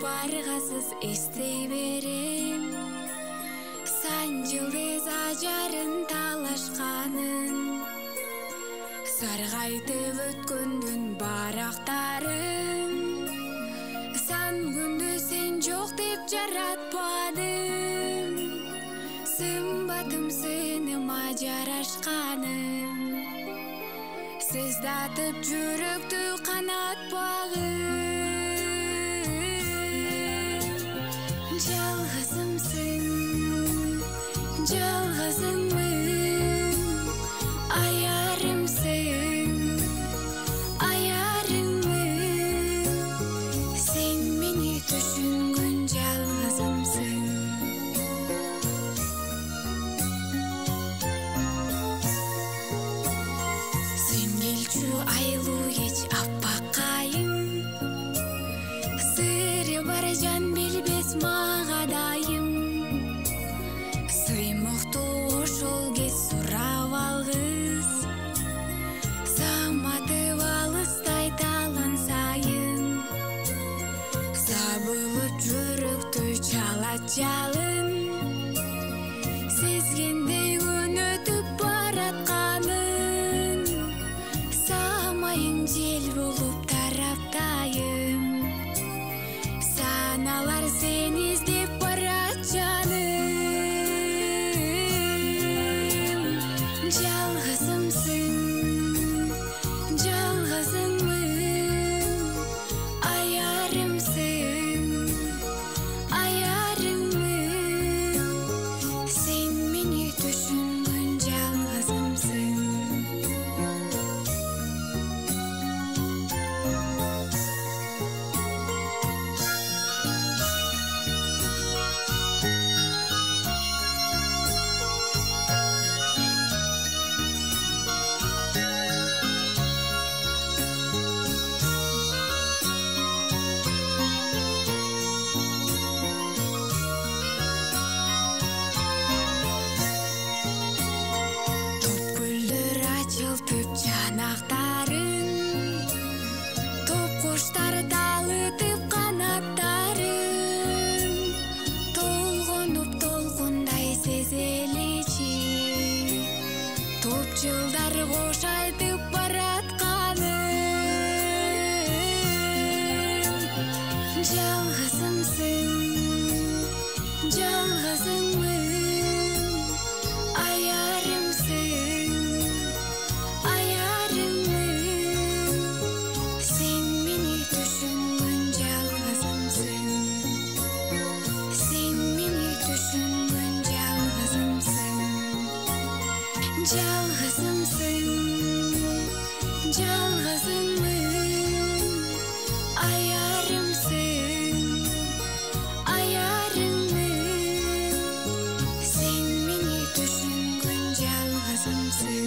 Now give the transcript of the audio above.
баргасыз эстей берем сан жылдыз ажарын талашканын саргайтып өткөндүн барактарын сан күндү сен жок деп жаратпадым сымбатым сыныма жарашканым сыздатып жүрөктү канатпагын жалгызымсың жалгызыңмын аярымсың аярыммын сен мени түшүнгөн жалгызымсың сен келчү айлуу кеч аппак айым сыры бар жан билбес мага дайым сыймыктуу ошол кез сурап алгыс саматып алыстай талан сайын сабылып жүрөктү чалат жалын сезгендей күн өтүп баратканын самайың жел болуп тараптайым саналар сени издеп барат жаным жалгызымсың жалгызыңмын аярымсың аярыммын сен мени түшүнгөн жалгызымсың Ачылтып жанактарын топ куштар талытып канаттарын толгонуп толкундай сезеличи топ жылдар кош айтып баратканын жалгызымсың жалгызыңмын аярымсың сен мени түшүнгөн жалгызымсың жалгызымсың жалгызыңмын аярымсың аярыммын сен мени түшүнгөн жалгызымсың